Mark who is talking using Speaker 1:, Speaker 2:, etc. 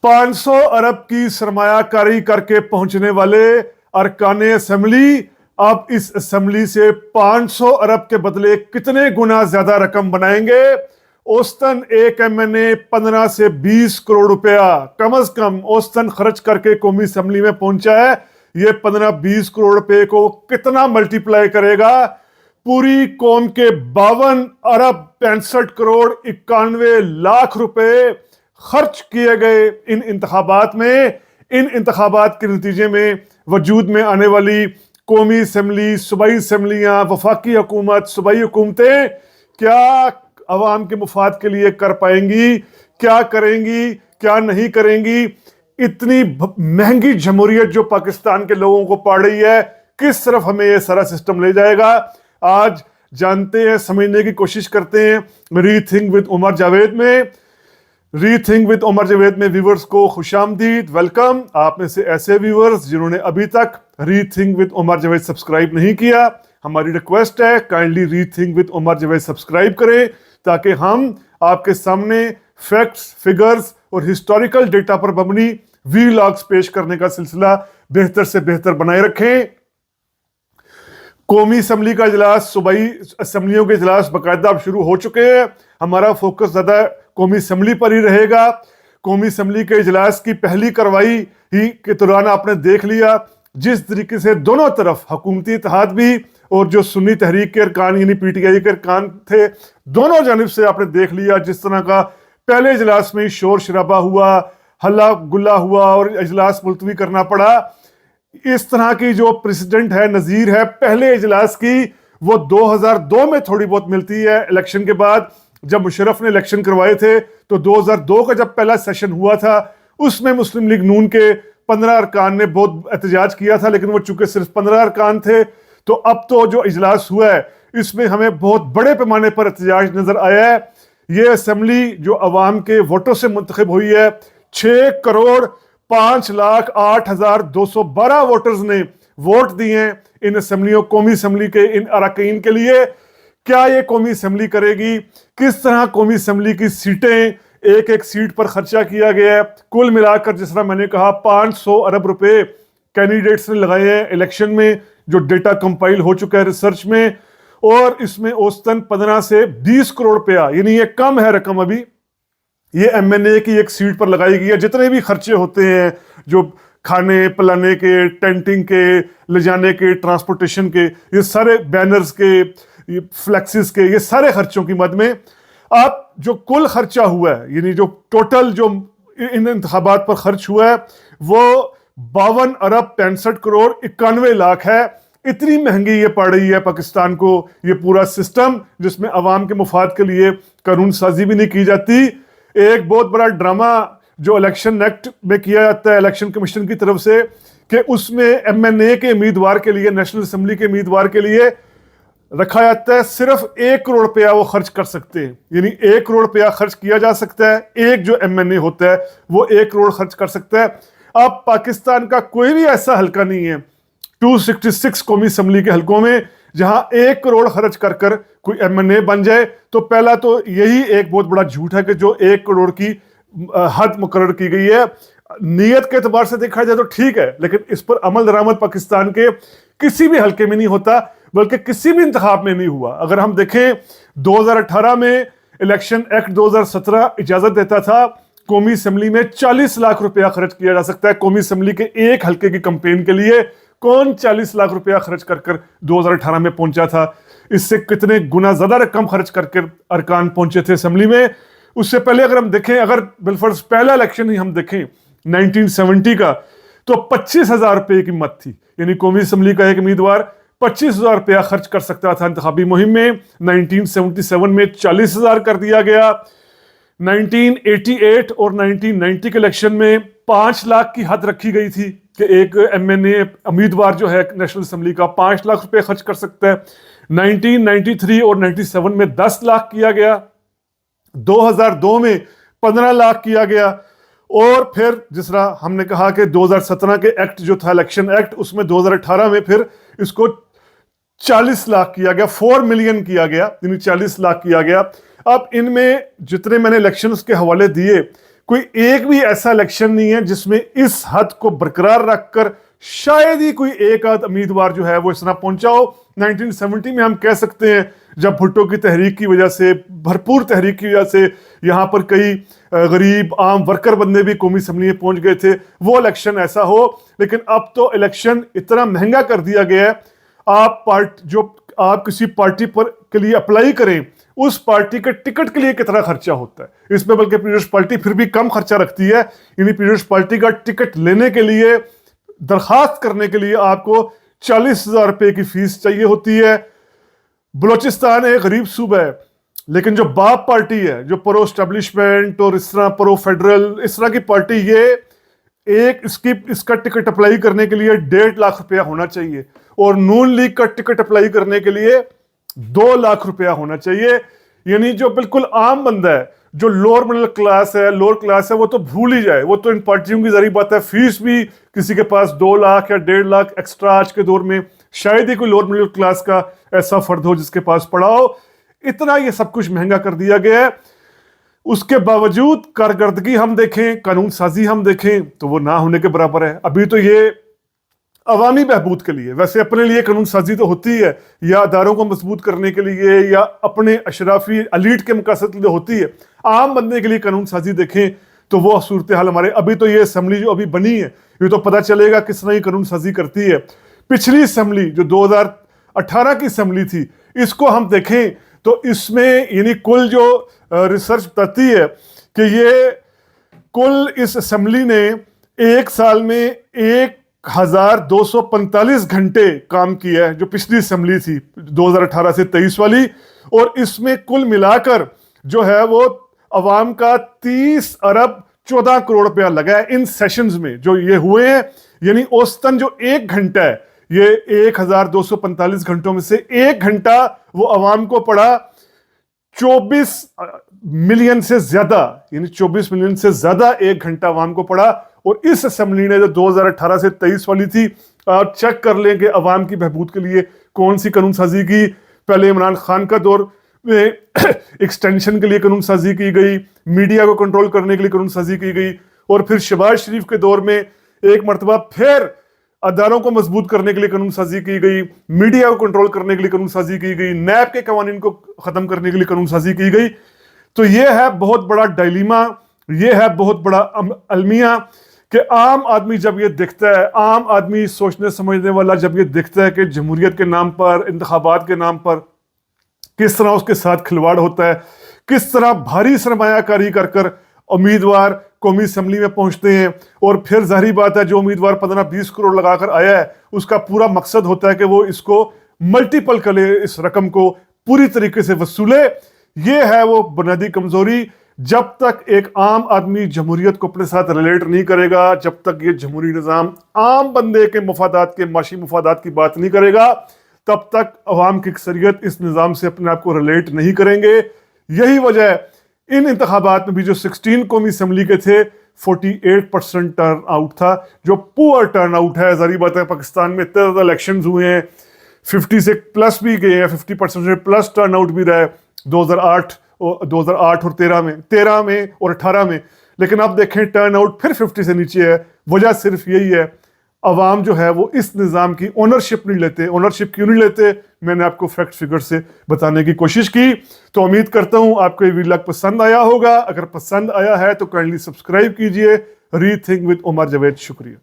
Speaker 1: 500 अरब की सरमाया कारी करके पहुंचने वाले अरकान असेंबली अब इस असेंबली से 500 अरब के बदले कितने गुना ज्यादा रकम बनाएंगे। औसतन एक एमएनए 15 से 20 करोड़ रुपया कम से कम औसतन खर्च करके कौमी असेंबली में पहुंचा है। ये 15-20 करोड़ रुपए को कितना मल्टीप्लाई करेगा। पूरी कौम के 52 अरब 65 करोड़ 91 लाख रुपए खर्च किए गए इन इंतखाबात में। इन इंतखाबात के नतीजे में वजूद में आने वाली कौमी असेंबली, सूबाई असेंबलियां, वफाकी हुकूमत, सूबाई हुकूमतें क्या अवाम के मुफाद के लिए कर पाएंगी, क्या करेंगी, क्या नहीं करेंगी। इतनी महंगी जमहूरियत जो पाकिस्तान के लोगों को पड़ रही है, किस तरफ हमें यह सारा सिस्टम ले जाएगा, आज जानते हैं, समझने की कोशिश करते हैं। रीथिंक विद उमर जावेद में व्यूवर्स को खुशामदीद, वेलकम। आप में से ऐसे व्यूवर्स जिन्होंने अभी तक rethink with Umar Javed subscribe नहीं किया, हमारी रिक्वेस्ट है kindly rethink with Umar Javed subscribe करें, ताकि हम आपके सामने फैक्ट्स, फिगर्स और हिस्टोरिकल डेटा पर मबनी वीलॉग्स पेश करने का सिलसिला बेहतर से बेहतर बनाए रखें। कौमी असेंबली का इजलास, सूबाई असेंबलियों के इजलास बाकायदा अब शुरू हो चुके हैं। हमारा फोकस ज्यादा कौमी असेंबली पर ही रहेगा। कौमी असेंबली के इजलास की पहली कार्रवाई ही के दौरान आपने देख लिया जिस तरीके से दोनों तरफ हुकूमती इत्तेहाद भी और जो सुन्नी तहरीक के अरकान यानी पीटीआई के अरकान थे, दोनों जानिब से आपने देख लिया जिस तरह का पहले इजलास में शोर शराबा हुआ, हल्ला गुल्ला हुआ और इजलास मुलतवी करना पड़ा। इस तरह की जो प्रेसिडेंट है, नजीर है पहले इजलास की, वो 2002 में थोड़ी बहुत मिलती है। इलेक्शन के बाद जब मुशर्रफ ने इलेक्शन करवाए थे तो 2002 का जब पहला सेशन हुआ था उसमें मुस्लिम लीग नून के 15 अरकान ने बहुत एहतजाज किया था, लेकिन वो चूंकि सिर्फ 15 अरकान थे, तो अब तो जो इजलास हुआ है इसमें हमें बहुत बड़े पैमाने पर एहतजाज नजर आया है। ये असेंबली जो अवाम के वोटों से मुंतखब हुई है, 6 करोड़ 5,08,212 वोटर्स ने वोट दिए हैं इन असेंबलियों, कौमी असेंबली के इन अरकान के लिए। क्या ये कौमी असेंबली करेगी, किस तरह कौमी असेंबली की सीटें, एक एक सीट पर खर्चा किया गया है। कुल मिलाकर जिस तरह मैंने कहा 500 अरब रुपए कैंडिडेट्स ने लगाए हैं इलेक्शन में, जो डेटा कंपाइल हो चुका है रिसर्च में, और इसमें औसतन 15 से 20 करोड़ रुपया, यानी ये कम है रकम अभी, ये एमएनए की एक सीट पर लगाई गई है। जितने भी खर्चे होते हैं जो खाने पिलाने के, टेंटिंग के, ले जाने के, ट्रांसपोर्टेशन के, ये सारे बैनर्स के, ये फ्लैक्सिस के, ये सारे खर्चों की मद में आप जो कुल खर्चा हुआ है, यानी जो टोटल जो इन इंतखाबात पर खर्च हुआ है वो 52 अरब 65 करोड़ 91 लाख है। इतनी महंगी ये पड़ रही है पाकिस्तान को ये पूरा सिस्टम, जिसमें अवाम के मुफाद के लिए कानून साजी भी नहीं की जाती। एक बहुत बड़ा ड्रामा जो इलेक्शन एक्ट में किया जाता है इलेक्शन कमीशन की तरफ से, कि उसमें एमएनए के उम्मीदवार के लिए, नेशनल असेंबली के उम्मीदवार के लिए रखा जाता है सिर्फ 1 करोड़ रुपया वो खर्च कर सकते हैं, यानी 1 करोड़ रुपया खर्च किया जा सकता है। एक जो एमएनए होता है वो 1 करोड़ खर्च कर सकता है। अब पाकिस्तान का कोई भी ऐसा हल्का नहीं है 266 कौमी असेंबली के हलकों में जहां 1 करोड़ खर्च कर कर कोई एमएनए बन जाए। तो पहला तो यही एक बहुत बड़ा झूठ है कि जो 1 करोड़ की हद मुकर्रर की गई है। नीयत के एतबार से देखा जाए तो ठीक है, लेकिन इस पर अमल दरामद पाकिस्तान के किसी भी हलके में नहीं होता, बल्कि किसी भी इंतखाब में नहीं हुआ। अगर हम देखें 2018 में इलेक्शन एक्ट 2017 इजाजत देता था कौमी असेंबली में 40 लाख रुपया खर्च किया जा सकता है कौमी असेंबली के एक हलके की कैंपेन के लिए। कौन 40 लाख रुपया खर्च कर 2018 में पहुंचा था? इससे कितने गुना ज्यादा रकम खर्च करके अरकान पहुंचे थे असेंबली में। उससे पहले अगर हम देखें, अगर बिलफर्ज पहला इलेक्शन ही हम देखें 1970 का, तो 25,000 रुपए की मत थी, यानी कौमी असेंबली का एक उम्मीदवार 25,000 रुपया खर्च कर सकता था इंतखाबी मुहिम में। 1977 में 40,000 कर दिया गया। 1988 और 1990 के इलेक्शन में 5 लाख की हद रखी गई थी कि एक एमएनए उम्मीदवार जो है नेशनल असेंबली का 5 लाख रुपए खर्च कर सकता है। 1993 और 97 में 10 लाख किया गया। 2002 में 15 लाख किया गया। और फिर जिस तरह हमने कहा कि 2017 के एक्ट जो था इलेक्शन एक्ट, उसमें 2018 में फिर इसको 40 लाख किया गया, 4 मिलियन किया गया, यानी 40 लाख किया गया। अब इनमें जितने मैंने इलेक्शंस के हवाले दिए, कोई एक भी ऐसा इलेक्शन नहीं है जिसमें इस हद को बरकरार रखकर शायद ही कोई एक आध उम्मीदवार जो है वो इस तरह पहुंचा हो। 1970 में हम कह सकते हैं जब भुट्टो की तहरीक की वजह से, भरपूर तहरीक की वजह से यहाँ पर कई गरीब आम वर्कर बंदे भी कौमी असम्बली में पहुंच गए थे, वो इलेक्शन ऐसा हो। लेकिन अब तो इलेक्शन इतना महंगा कर दिया गया है, आप किसी पार्टी पर के लिए अप्लाई करें, उस पार्टी के टिकट के लिए कितना खर्चा होता है। इसमें बल्कि पीपल्स पार्टी फिर भी कम खर्चा रखती है, यानी पीपल्स पार्टी का टिकट लेने के लिए, दरखास्त करने के लिए आपको 40,000 रुपए की फीस चाहिए होती है। बलोचिस्तान एक गरीब सूबा है, लेकिन जो बाप पार्टी है, जो प्रो एस्टेब्लिशमेंट और इस तरह प्रो फेडरल इस तरह की पार्टी, ये इसका टिकट अप्लाई करने के लिए 1.5 लाख रुपया होना चाहिए, और नून लीग का टिकट अप्लाई करने के लिए 2 लाख रुपया होना चाहिए। यानी जो बिल्कुल आम बंदा है, जो लोअर मिडिल क्लास है, वो तो भूल ही जाए, वो तो इन पार्टियों की जरी बात है। फीस भी किसी के पास 2 लाख या 1.5 लाख एक्स्ट्रा आज के दौर में शायद ही कोई लोअर मिडिल क्लास का ऐसा फर्द हो जिसके पास पड़ा हो। इतना ये सब कुछ महंगा कर दिया गया है। उसके बावजूद कारकर्दगी हम देखें, कानून साजी हम देखें, तो वो ना होने के बराबर है। अभी तो ये अवामी बहबूद के लिए, वैसे अपने लिए कानून साजी तो होती है, या अदारों को मजबूत करने के लिए, या अपने अशराफी अलीट के मकसद के लिए होती है। आम बंदे के लिए कानून साजी देखें तो वो सूरत हाल हमारे, अभी तो ये असम्बली जो अभी बनी है, ये तो पता चलेगा किस तरह कानून साजी करती है। पिछली असम्बली जो 2018 की असम्बली थी, इसको हम देखें तो इसमें यानी कुल जो रिसर्च बताती है कि ये कुल इस असम्बली ने एक साल में 1245 घंटे काम किया है, जो पिछली असम्बली थी 2018 से 23 वाली। और इसमें कुल मिलाकर जो है वो अवाम का 30 अरब 14 करोड़ रुपया लगा है इन सेशंस में जो ये हुए हैं। यानी औसतन जो 1 घंटा है, ये 1245 घंटों में से 1 घंटा वो अवाम को पड़ा 24 मिलियन से ज्यादा, यानी 24 मिलियन से ज्यादा 1 घंटा अवाम को पड़ा। और इस असेंबली ने जो 2018 से 23 वाली थी, आप चेक कर लें कि अवाम की बहबूद के लिए कौन सी कानून साजी की। पहले इमरान खान का दौर में एक्सटेंशन के लिए कानून साजी की गई, मीडिया को कंट्रोल करने के लिए कानून साजी की गई, और फिर शहबाज शरीफ के दौर में एक मरतबा फिर अदारों को मजबूत करने के लिए कानून साजी की गई, मीडिया को कंट्रोल करने के लिए कानून साजी की गई, नैब के कवानीन को खत्म करने के लिए कानून साजी की गई। तो यह है बहुत बड़ा डायलीमा, यह है बहुत बड़ा अलमिया कि आम आदमी जब ये दिखता है, आम आदमी सोचने समझने वाला जब ये दिखता है कि जमहूरियत के नाम पर, इंतखाबात के नाम पर किस तरह उसके साथ खिलवाड़ होता है, किस तरह भारी सरमायाकारी कर कर उम्मीदवार कौमी असम्बली में पहुंचते हैं, और फिर जाहिर बात है जो उम्मीदवार 15-20 करोड़ लगाकर आया है उसका पूरा मकसद होता है कि वो इसको मल्टीपल करे, इस रकम को पूरी तरीके से वसूले। ये है वो बुनियादी कमजोरी। जब तक एक आम आदमी जमहूरियत को अपने साथ रिलेट नहीं करेगा, जब तक ये जमहूरी निज़ाम आम बंदे के मफादात के, माशी मफादात की बात नहीं करेगा, तब तक अवाम की अक्सरियत इस निज़ाम से अपने आप को रिलेट नहीं करेंगे। यही वजह है इन इंतखाबात में भी जो 16 कौमी असम्बली के थे 48% टर्न आउट था, जो पुअर टर्न आउट है। जारी बात है पाकिस्तान में इतने ज़्यादा इलेक्शन हुए हैं, 50 से प्लस भी गए हैं, 50% से प्लस टर्न आउट भी रहा है 2008 और 13 में और 18 में। लेकिन अब देखें टर्न आउट फिर 50 से नीचे है। वजह सिर्फ यही है, अवाम जो है वो इस निज़ाम की ओनरशिप नहीं लेते। ओनरशिप क्यों नहीं लेते, मैंने आपको फैक्ट फिगर से बताने की कोशिश की। तो उम्मीद करता हूं आपको ये वीडियो पसंद आया होगा। अगर पसंद आया है तो काइंडली सब्सक्राइब कीजिए। Rethink with Umar Javed. शुक्रिया।